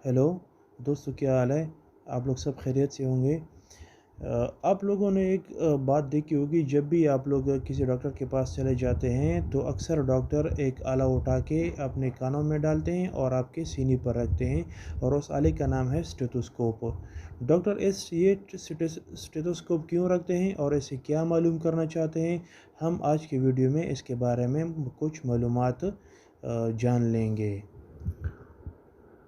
Hello दोस्तों, क्या हाल है। आप लोग सब खैरियत से होंगे। आप लोगों ने एक बात देखी होगी, जब भी आप लोग किसी डॉक्टर के पास चले जाते हैं तो अक्सर डॉक्टर एक आला उठा के अपने कानों में डालते हैं और आपके सीने पर रखते हैं, और उस आले का नाम है स्टेथोस्कोप। डॉक्टर ये स्टेथोस्कोप क्यों रखते हैं और इसे क्या मालूम करना चाहते हैं, हम आज की वीडियो में इसके बारे में कुछ मालूमात जान लेंगे।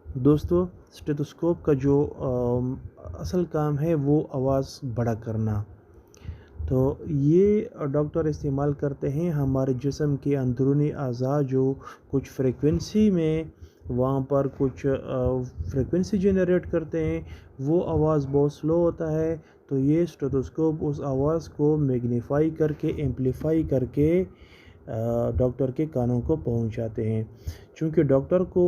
दोस्तों, स्टेथोस्कोप का जो असल काम है वो आवाज़ बड़ा करना। तो ये डॉक्टर इस्तेमाल करते हैं हमारे जिस्म के अंदरूनी अज़ा जो कुछ फ्रीक्वेंसी में वहाँ पर कुछ फ्रीक्वेंसी जनरेट करते हैं। वो आवाज़ बहुत स्लो होता है, तो ये स्टेथोस्कोप उस आवाज़ को मैग्नीफाई करके एम्पलीफाई करके डॉक्टर के कानों को पहुंचाते हैं। चूँकि डॉक्टर को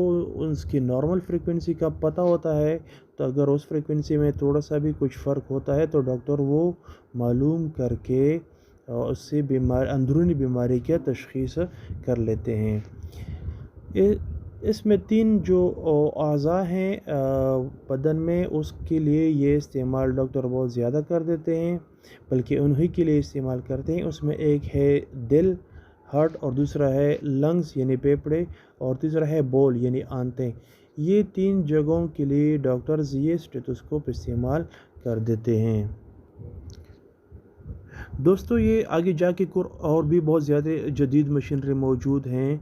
उसकी नॉर्मल फ्रीक्वेंसी का पता होता है, तो अगर उस फ्रीक्वेंसी में थोड़ा सा भी कुछ फ़र्क होता है तो डॉक्टर वो मालूम करके उससे अंदरूनी बीमारी की तशख़ीस कर लेते हैं। इसमें 3 जो अज़ा हैं बदन में, उसके लिए ये इस्तेमाल डॉक्टर बहुत ज़्यादा कर देते हैं, बल्कि उन्हीं के लिए इस्तेमाल करते हैं। उसमें एक है दिल, हार्ट, और दूसरा है लंग्स यानी फेफड़े, और तीसरा है बोल यानी आंतें। ये 3 जगहों के लिए डॉक्टर्स ये स्टेथोस्कोप इस्तेमाल कर देते हैं। दोस्तों, ये आगे जाके और भी बहुत ज़्यादा जदीद मशीनरी मौजूद हैं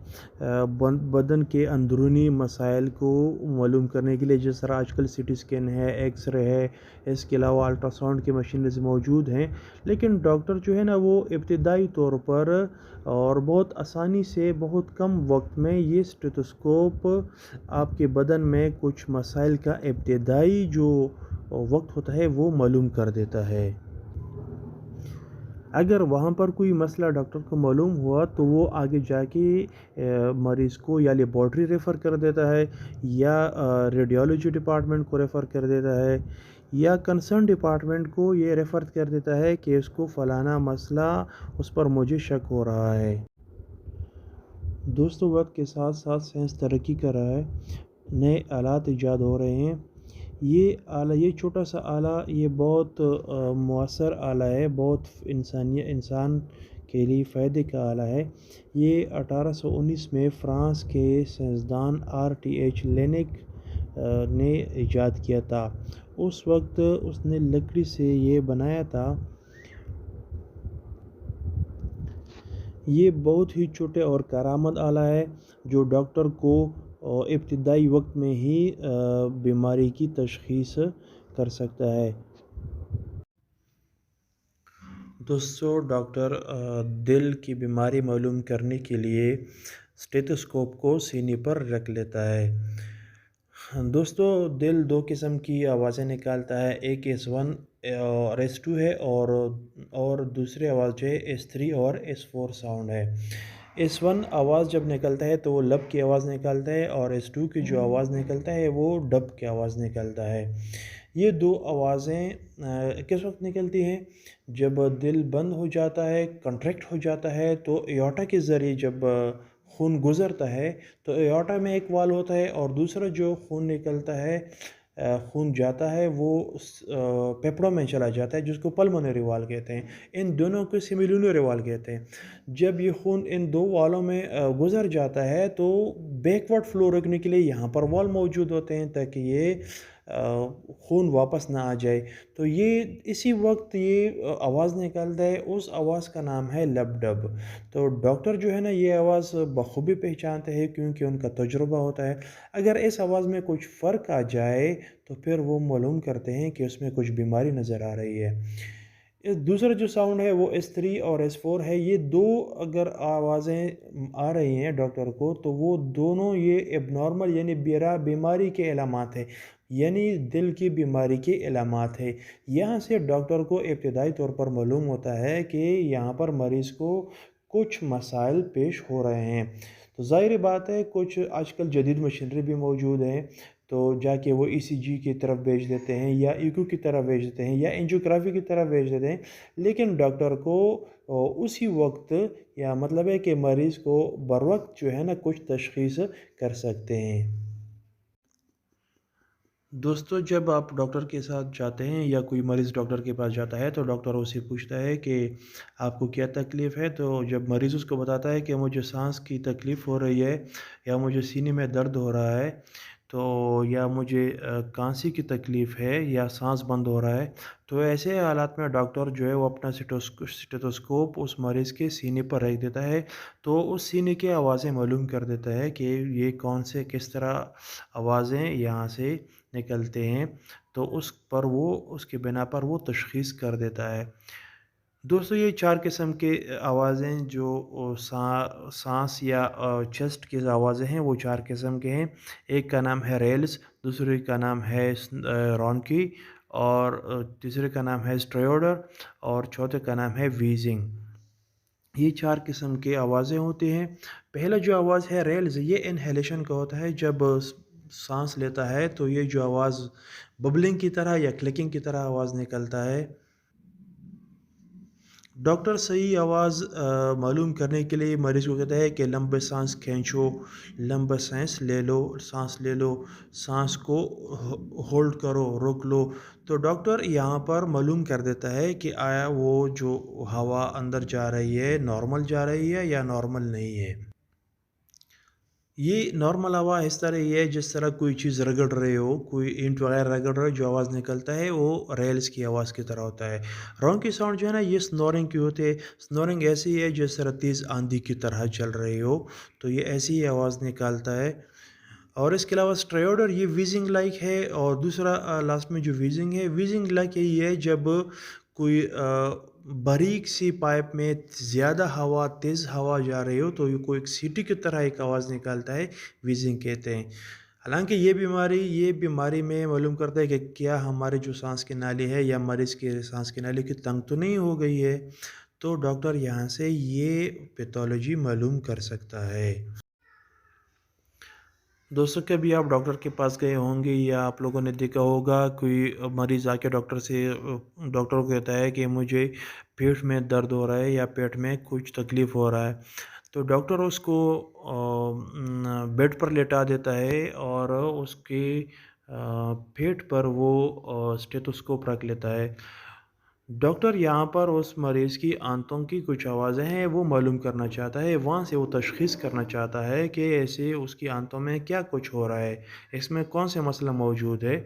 बदन के अंदरूनी मसाइल को मालूम करने के लिए। जिस तरह आजकल सीटी स्कैन है, एक्सरे है, इसके अलावा अल्ट्रासाउंड की मशीनरीज मौजूद हैं। लेकिन डॉक्टर जो है ना, वो इब्तदाई तौर पर और बहुत आसानी से बहुत कम वक्त में ये स्टेथोस्कोप आपके बदन में कुछ मसाइल का इब्तदाई जो वक्त होता है वो मालूम कर देता है। अगर वहाँ पर कोई मसला डॉक्टर को मालूम हुआ तो वो आगे जाके मरीज़ को या लेबॉर्ट्री रेफ़र कर देता है, या रेडियोलॉजी डिपार्टमेंट को रेफ़र कर देता है, या कंसर्न डिपार्टमेंट को ये रेफ़र कर देता है कि इसको फ़लाना मसला, उस पर मुझे शक हो रहा है। दोस्तों, वक्त के साथ साथ साइंस तरक्की कर रहा है, नए आलात ईजाद हो रहे हैं। ये छोटा सा आला ये बहुत मौसर आला है, बहुत इंसान के लिए फ़ायदे का आला है। ये 1819 में फ़्रांस के साइंसदान RTH लेनिक ने ईजाद किया था। उस वक्त उसने लकड़ी से ये बनाया था। ये बहुत ही छोटे और कारआमद आला है जो डॉक्टर को इब्तदाई वक्त में ही बीमारी की तशख़ीस कर सकता है। दोस्तों, डॉक्टर दिल की बीमारी मालूम करने के लिए स्टेथोस्कोप को सीने पर रख लेता है। दोस्तों, दिल 2 किस्म की आवाज़ें निकालता है, एक S1 और S2 है, और दूसरी आवाज़ जो है S3 और S4 साउंड है। S1 आवाज़ जब निकलता है तो वो लब की आवाज़ निकलता है, और S2 की जो आवाज़ निकलता है वो डब की आवाज़ निकलता है। ये 2 आवाज़ें किस वक्त निकलती हैं? जब दिल बंद हो जाता है, कंट्रैक्ट हो जाता है, तो एओर्टा के ज़रिए जब खून गुज़रता है, तो एओर्टा में एक वाल्व होता है, और दूसरा जो खून निकलता है, खून जाता है, वो फेफड़ों में चला जाता है, जिसको पल्मोनरी वाल्व कहते हैं। इन दोनों को सिमिलुनरी वाल्व कहते हैं। जब ये खून इन 2 वाल्वों में गुज़र जाता है, तो बैकवर्ड फ्लो रोकने के लिए यहाँ पर वाल्व मौजूद होते हैं, ताकि ये खून वापस ना आ जाए। तो ये इसी वक्त ये आवाज़ निकालता है, उस आवाज़ का नाम है लब डब। तो डॉक्टर जो है ना, ये आवाज़ बखूबी पहचानते हैं, क्योंकि उनका तजुर्बा होता है। अगर इस आवाज़ में कुछ फ़र्क आ जाए तो फिर वो मालूम करते हैं कि उसमें कुछ बीमारी नज़र आ रही है। दूसरा जो साउंड है वो S3 और S4 है। ये 2 अगर आवाज़ें आ रही हैं डॉक्टर को, तो वो दोनों ये एबनॉर्मल यानी बीमारी के अलामात है, यानी दिल की बीमारी के अलामात है। यहाँ से डॉक्टर को इब्तदाई तौर पर मालूम होता है कि यहाँ पर मरीज़ को कुछ मसाइल पेश हो रहे हैं। तो ज़ाहिर बात है, कुछ आजकल जदीद मशीनरी भी मौजूद हैं, तो जाके वो ECG की तरफ भेज देते हैं, या ECG की तरफ भेज देते हैं, या एंजियोग्राफी की तरफ भेज देते हैं। लेकिन डॉक्टर को उसी वक्त, या मतलब है कि मरीज़ को बर वक्त जो है ना कुछ तशख़ीस कर सकते हैं। दोस्तों, जब आप डॉक्टर के साथ जाते हैं या कोई मरीज़ डॉक्टर के पास जाता है तो डॉक्टर उससे पूछता है कि आपको क्या तकलीफ़ है। तो जब मरीज़ उसको बताता है कि मुझे सांस की तकलीफ़ हो रही है या मुझे सीने में दर्द हो रहा है, तो या मुझे खांसी की तकलीफ़ है या सांस बंद हो रहा है, तो ऐसे हालात में डॉक्टर जो है वो अपना स्टेथोस्कोप उस मरीज़ के सीने पर रख देता है। तो उस सीने की आवाज़ें मालूम कर देता है कि ये कौन से किस तरह आवाज़ें यहाँ से निकलते हैं, तो उस पर वो उसके बिना पर वो तशख़ीस कर देता है। दोस्तों, ये 4 किस्म के आवाज़ें जो साँस या चेस्ट की आवाज़ें हैं, वो 4 किस्म के हैं। एक का नाम है रेल्स, दूसरे का नाम है रोंकी, और तीसरे का नाम है स्ट्रेयोडर, और चौथे का नाम है व्हीज़िंग। ये 4 किस्म की आवाज़ें होती हैं। पहला जो आवाज़ है रेल्स, ये इन्हेलेशन का होता है। जब साँस लेता है तो ये जो आवाज़ बबलिंग की तरह या क्लिकिंग की तरह आवाज़ निकलता है। डॉक्टर सही आवाज़ मालूम करने के लिए मरीज़ को कहता है कि लंबे साँस खींचो, लंबा साँस ले लो, साँस को होल्ड करो, रोक लो। तो डॉक्टर यहाँ पर मालूम कर देता है कि आया वो जो हवा अंदर जा रही है, नॉर्मल जा रही है या नॉर्मल नहीं है। ये नॉर्मल हवा इस तरह ही है जिस तरह कोई चीज़ रगड़ रहे हो, कोई ईंट वगैरह रगड़ रहे हो, जो आवाज़ निकलता है वो रेल्स की आवाज़ की तरह होता है। रोंकी साउंड जो है ना, ये स्नोरिंग की होती है। स्नोरिंग ऐसी है जिस तरह तेज़ आंधी की तरह चल रही हो, तो ये ऐसी ही आवाज़ निकालता है। और इसके अलावा स्ट्रेयोडर ये व्हीज़िंग लाइक है, और दूसरा लास्ट में जो व्हीज़िंग लाइक यही है जब कोई बारीक सी पाइप में ज़्यादा हवा, तेज़ हवा जा रही हो, तो ये कोई एक सीटी की तरह एक आवाज़ निकालता है, व्हीज़िंग कहते हैं। हालाँकि ये बीमारी में मालूम करता है कि क्या हमारी जो साँस की नाली है या मरीज़ की साँस की नाली की तंग तो नहीं हो गई है। तो डॉक्टर यहाँ से ये पैथोलॉजी मालूम कर सकता है। दोस्तों, कभी आप डॉक्टर के पास गए होंगे या आप लोगों ने देखा होगा कोई मरीज़ आके डॉक्टर को कहता है कि मुझे पेट में दर्द हो रहा है या पेट में कुछ तकलीफ़ हो रहा है। तो डॉक्टर उसको बेड पर लेटा देता है और उसके पेट पर वो स्टेथोस्कोप रख लेता है। डॉक्टर यहाँ पर उस मरीज़ की आंतों की कुछ आवाज़ें हैं वो मालूम करना चाहता है, वहाँ से वो तशख़ीस करना चाहता है कि ऐसे उसकी आंतों में क्या कुछ हो रहा है, इसमें कौन से मसला मौजूद है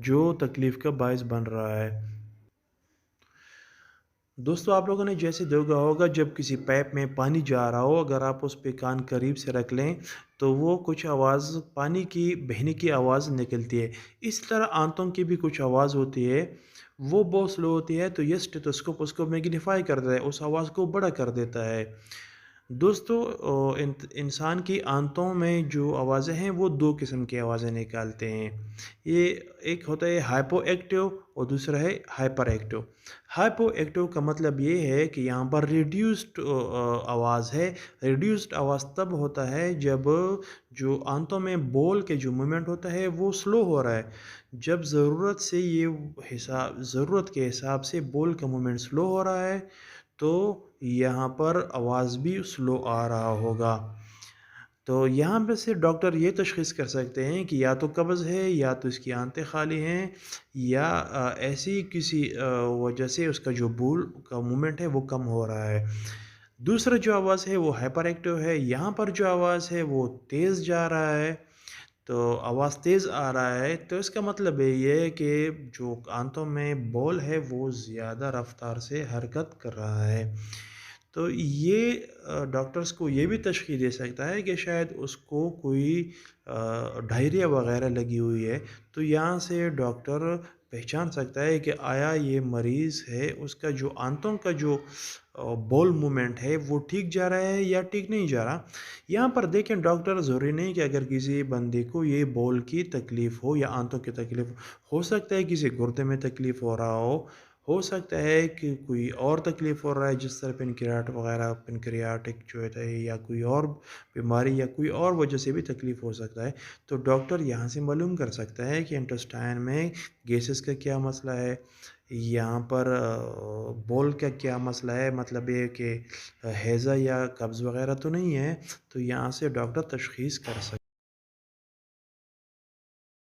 जो तकलीफ़ का बायस बन रहा है। दोस्तों, आप लोगों ने जैसे देखा होगा जब किसी पाइप में पानी जा रहा हो, अगर आप उस पे कान करीब से रख लें तो वो कुछ आवाज़, पानी की बहने की आवाज़ निकलती है। इस तरह आंतों की भी कुछ आवाज़ होती है, वो बहुत स्लो होती है, तो ये स्टेथोस्कोप उसको मैग्नीफाई कर देता है, उस आवाज़ को बड़ा कर देता है। दोस्तों, इंसान की आंतों में जो आवाज़ें हैं वो 2 किस्म की आवाज़ें निकालते हैं। ये एक होता है हाइपो एक्टिव और दूसरा है हाइपर एक्टिव। हाइपो एक्टिव का मतलब ये है कि यहाँ पर रिड्यूस्ड आवाज़ है। रिड्यूस्ड आवाज़ तब होता है जब जो आंतों में बोल के जो मूवमेंट होता है वो स्लो हो रहा है। जब ज़रूरत के हिसाब से बोल का मूवमेंट स्लो हो रहा है, तो यहाँ पर आवाज़ भी स्लो आ रहा होगा। तो यहाँ पे से डॉक्टर ये तशख़ीस कर सकते हैं कि या तो कब्ज़ है या तो इसकी आंतें खाली हैं, या ऐसी किसी वजह से उसका जो बोल का मूवमेंट है वो कम हो रहा है। दूसरा जो आवाज़ है वो हाइपर एक्टिव है, यहाँ पर जो आवाज़ है वो तेज़ जा रहा है। तो आवाज़ तेज़ आ रहा है तो इसका मतलब ये है कि जो आंतों में बॉल है वो ज़्यादा रफ़्तार से हरकत कर रहा है। तो ये डॉक्टर्स को ये भी तशख़ीस दे सकता है कि शायद उसको कोई डायरिया वग़ैरह लगी हुई है। तो यहाँ से डॉक्टर पहचान सकता है कि आया ये मरीज़ है, उसका जो आंतों का जो बॉल मूवमेंट है वो ठीक जा रहा है या ठीक नहीं जा रहा। यहाँ पर देखें, डॉक्टर ज़रूरी नहीं कि अगर किसी बंदे को ये बॉल की तकलीफ़ हो या आंतों की तकलीफ़ हो सकता है किसी गुर्दे में तकलीफ़ हो रहा हो सकता है कि कोई और तकलीफ़ हो रहा है जिस तरह पेनक्रियाटिक जो है या कोई और बीमारी या कोई और वजह से भी तकलीफ़ हो सकता है। तो डॉक्टर यहाँ से मालूम कर सकता है कि इंटेस्टाइन में गैसेस का क्या मसला है, यहाँ पर बॉल का क्या मसला है, मतलब ये कि हैज़ा या कब्ज़ वग़ैरह तो नहीं है। तो यहाँ से डॉक्टर तशख़ीस कर सकता है।